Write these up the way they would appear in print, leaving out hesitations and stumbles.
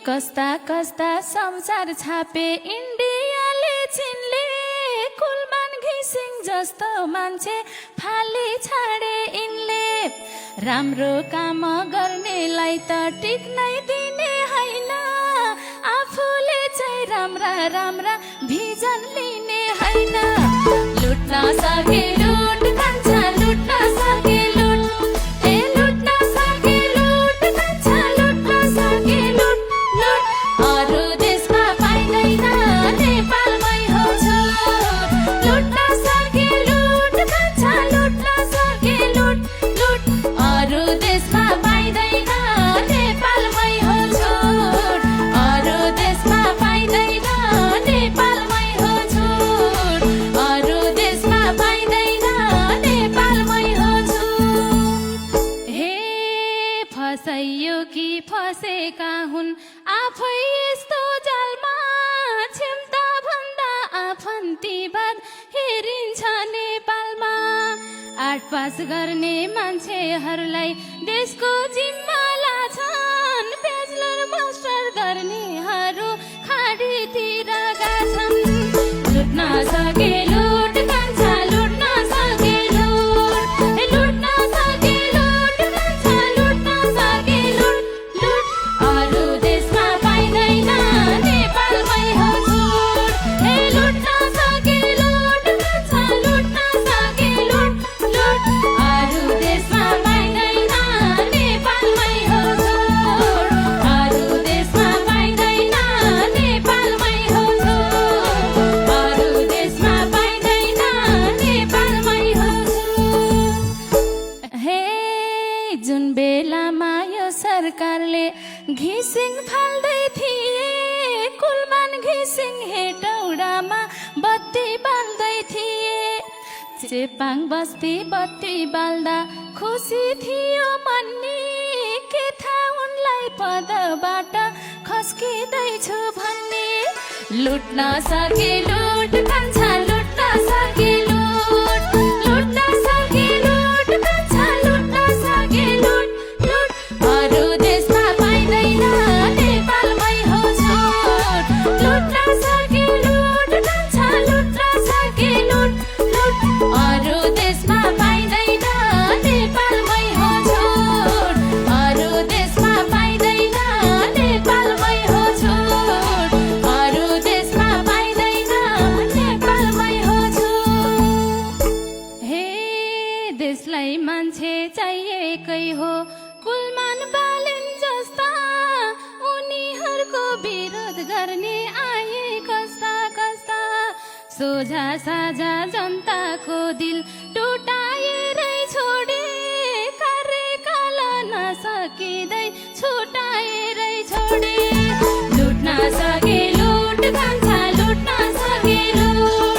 कस्ता कस्ता संसार छापे इन्डियाले चिनले कुलमान घिसिङ जस्तो मान्छे फाली छाडे यिनले राम्रो काम गर्नेलाई त टिक्नै दिने हैन आफूले चाहिँ राम्रा राम्रा भिजन लिने हैन लुट्न सके लुट कान्छा लुट्न सके लुट ए लुट्न सके लुट कान्छा लुट्न सके लुट लुट अरू देशमा पाइदैन नेपालमै हो छुट लुट्न सके लुट कान्छा लुट्न सके लुट लुट अरू देशमा पाइदैन नेपालमै हो छुट अरू देशमा पाइदैन नेपालमै हो छुट अरू देशमा पाइदैन नेपालमै हो छुट हे फसाइयो कि फसेका हुन् आफै यस्तो जालमा छिम्ता भन्दा आफन्तीवाद हेरिन्छ नेपालमा 8 पास गर्ने मान्छेहरूलाई देशको जिम्मा लाछन् ब्याचलर मास्टर गर्नेहरू खाडीतिर गाछन् लुट्न सके लुट कान्छा लुट्न सके लुट लुट्न सके लुट कान्छा लुट्न सके लुट लुट अरू देशमा पाइदैन नेपालमै हो छुट ए लुट्न सके लुट कान्छा लुट्न सके लुट लुट अरू देशमा पाइदैन नेपालमै हो छुट अरू देशमा पाइदैन नेपालमै हो छुट अरू देशमा पाइदैन नेपालमै हो छुट हे जुन बेलामा यो सरकारले घिसिङ फाल्दै थिए कुलमान घिसिङ हेटौडामा बत्ती बाल्दै थिए चेपाङ बस्ती बत्ती बाल्दा खुसी थियो मन्नी के थाहा उनलाई पदबाट खस्किँदैछु भन्ने लुट्न सके लुट कान्छा लुट्न सके लुट लुट्न सके लुट कान्छा लुट्न सके लुट लुट अरू देशमा पाइदैन नेपालमै हो छुट लुट्न सके लुट कान्छा लुट्न सके लुट लुट अरू देशमा पाइदैन नेपालमै हो छुट अरू देशमा पाइदैन नेपालमै हो छुट अरू देशमा पाइदैन नेपालमै हो छुट हे देशलाई मान्छे चाहिएकै हो कुलमान बालेन जस्ता उनीहरूको विरोध गर्ने आए कस्ता कस्ता सोझा साझा जनताको दिल टुटाएरै छोडे कार्यकाल नसकिँदै छुटाएरै छोडे लुट्न सके लुट कान्छा लुट्न सके लुट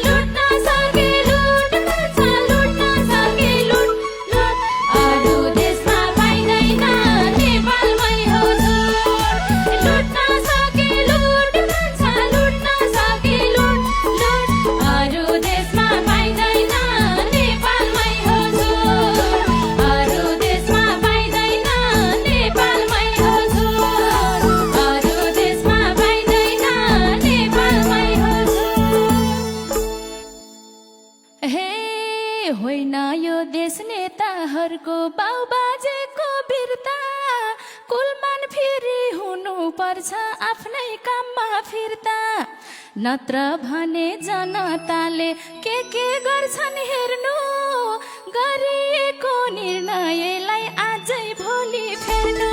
लुट्न सके लुट कान्छा लुट्न सके लुट लुट अरू देशमा पाइदैन नेपालमै हो छुट लुट्न सके लुट कान्छा लुट्न सके लुट लुट अरू देशमा पाइदैन नेपालमै हो छुट अरू देशमा पाइदैन नेपालमै हो छुट अरू देशमा पाइदैन नेपालमै हो छुट हे होइन यो देश नेताहरूको बाउबाजेको वीरता कुलमान फेरि हुनुपर्छ आफ्नै काममा फिर्ता नत्र भने जनताले के गर्छन् हेर्नु गरिएको निर्णयलाई आजै भोलि फेर्नु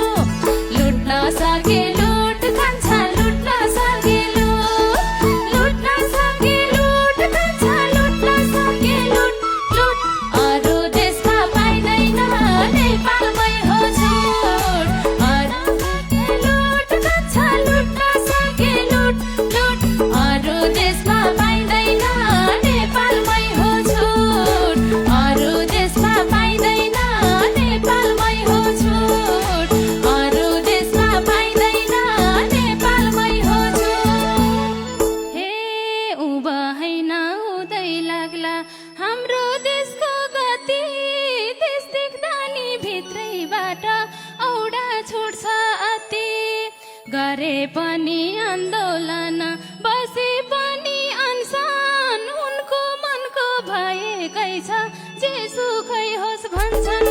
लुट्न सके लुट कान्छा लुट्न सके लुट लुट्न सके लुट कान्छा लुट्न सके लुट लुट अरू देशमा पाइदैन नेपालमै हो छुट अरू लुट कान्छा लुट्न सके लुट लुट अरू देशमा पाइदैन नेपालमै हो छुट अरू देशमा पाइदैन नेपालमै हो छुट गरे पनि आन्दोलन बसे पनि अनसन उनको मनको भएकै छ जे सुखै होस् भन्छन्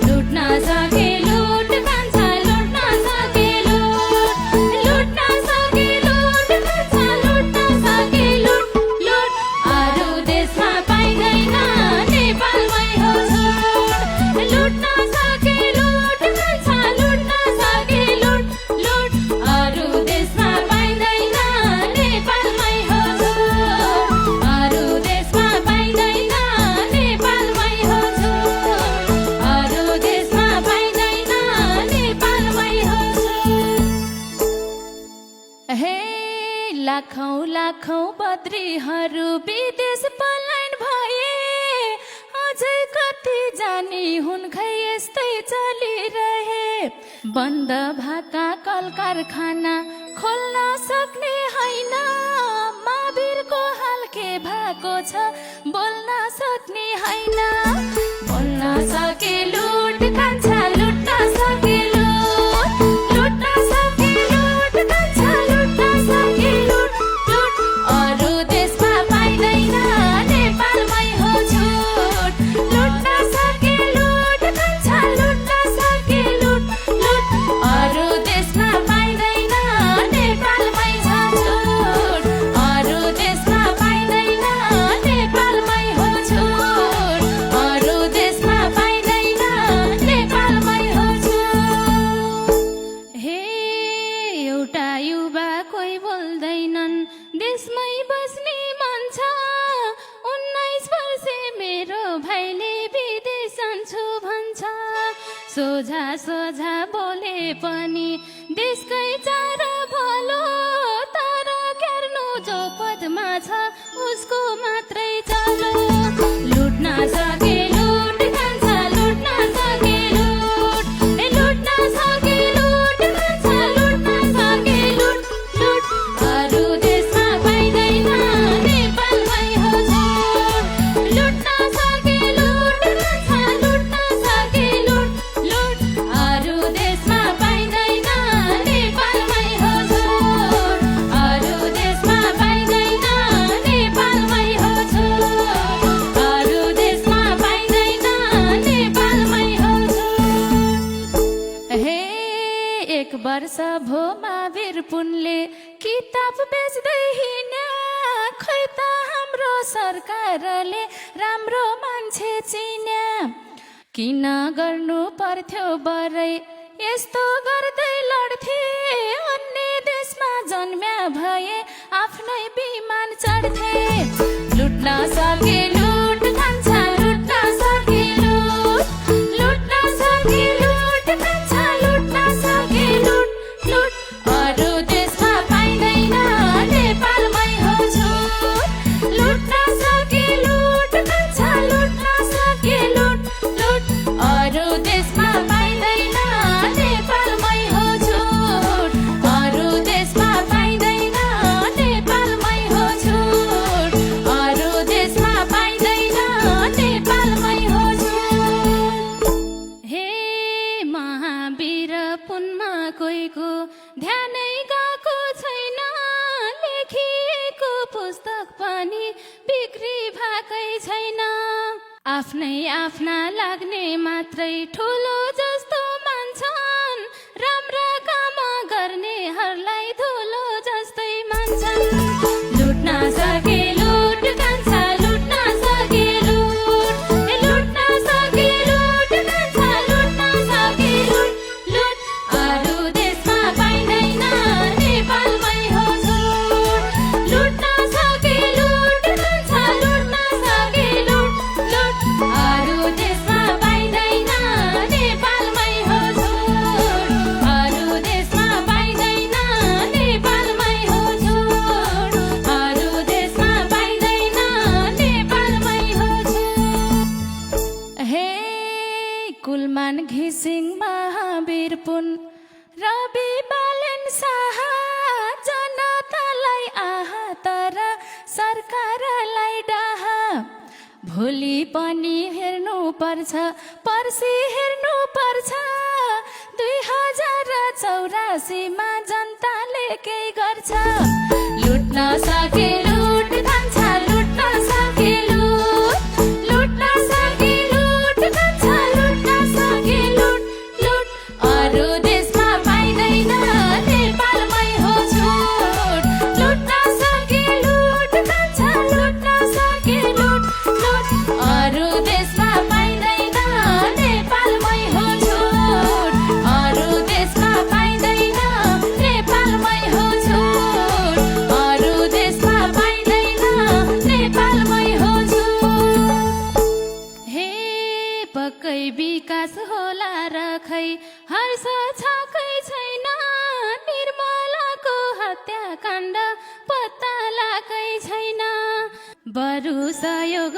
लुट्न सके लुट कान्छा लुट्न सके लुट लुट्न सके लुट कान्छा लुट्न सके लुट लुट अरू देशमा पाइँदैन नेपालमै हो छुट लुट्न सके लुट कान्छा लुट्न सके लुट लुट अरू देशमा पाइँदैन नेपालमै हो छुट अरू देशमा पाइँदैन नेपालमै हो छुट अरू देशमा पाइँदैन नेपालमै हो छुट हे लाखौं लाखौं बद्रीहरू विदेश पलायन भए अझै कति जानी हुन् खै यस्तै चलिरहे बन्द भएका कल कारखाना खोल्न सक्ने होइन महावीरको हाल के भएको छ बोल्न सक्ने होइन बोल्न सके लुट कान्छा लुट्न सके लुट लुट्न सके लुट कान्छा लुट्न सके लुट लुट अरू देशमा पाइँदैन नेपालमै हो छुट लुट्न सके लुट कान्छा लुट्न सके लुट लुट अरू देशमा पाइँदैन नेपालमै छ छुट अरू देशमा पाइँदैन नेपालमै हो छुट अरू देशमा पाइँदैन नेपालमै हो छुट हे एउटा युवा कोही बोल्दैनन् देशमै बस्ने मन छ 19 वर्षे मेरो भाइले विदेश जान्छु भन्छ सोझा सोझा बोले पनि देशकै चार भलो तर केर्नु जो पदमा छ उसको मात्रै चलो लुट्न सके लुट कान्छा लुट्न सके लुट लुट्न सके लुट कान्छा लुट्न सके लुट लुट अरू देशमा पाइँदैन नेपालमै हो छुट लुट्न सके लुट कान्छा लुट्न सके लुट लुट अरू देशमा पाइँदैन नेपालमै हो छुट अरू देशमा पाइँदैन नेपालमै हो छुट अरू देशमा पाइँदैन नेपालमै हो छुट हे एक वर्ष भो महावीर पुनले किताब बेच्दै हिँड्या खै त हाम्रो सरकारले राम्रो मान्छे चिन्या किन गर्नु पर्थ्यो बरै यस्तो गर्दै लड्थे अन्य देशमा जन्म्या भए आफ्नै विमान चढ्थे लुट्न सके लुट कान्छा लुट्न सके लुट लुट्न सके लुट कान्छा लुट्न सके लुट लुट अरू देशमा पाइँदैन नेपालमै हो छुट लुट्न सके लुट कान्छा लुट्न सके लुट लुट अरू देशमा पाइँदैन नेपालमै हो छुट अरू देशमा पाइँदैन नेपालमै हो छुट अरू देशमा पाइँदैन नेपालमै हो छुट हे महावीर पुनमा कोहीको ध्यानै गएको छैन लेखिएको पुस्तक पनि बिक्री भएकै छैन आफ्नै आफ्ना लाग्ने मात्रै ठुलो जस्तो मान्छन् राम्रा काम गर्नेहरूलाई धुलो जस्तै मान्छन् लुट्न सके लुट कान्छा लुट्न सके लुट लुट्न सके लुट कान्छा लुट्न सके लुट लुट अरू देशमा पाइँदैन नेपालमै हो छुट लुट्न सके लुट कान्छा लुट्न सके लुट लुट अरू देशमा पाइँदैन नेपालमै हो छुट अरू देशमा पाइँदैन नेपालमै हो छुट अरू देशमा पाइँदैन नेपालमै हो छुट हे कुलमान घिसिङ महावीर पुन रवि बालेन शाह जनतालाई आहा तर सरकारलाई डाहा भोलि पनि हेर्नु पर्छ पर्सि हेर्नु पर्छ 2084 मा जनता केही गर्छ लुट्न सके लुट खान्छ लुट्न सके लुट लुट्न सके लुट खान्छ लुट्न सके लुट लुट अरू देशमा पाइँदैन नेपालमै हो छुट लुट्न सके लुट खान्छ लुट्न सके लुट लुट अरू देशमा पाइँदैन नेपालमै हो छुट अरू देशमा पाइँदैन नेपालमै हो छुट अरू देशमा पाइँदैन नेपालमै हो छुट हे पक्कै विकास होला र खै हर्ष छाकै छैन निर्मलाको हत्याकाण्ड पत्ता लागै छैन बरु सहयोग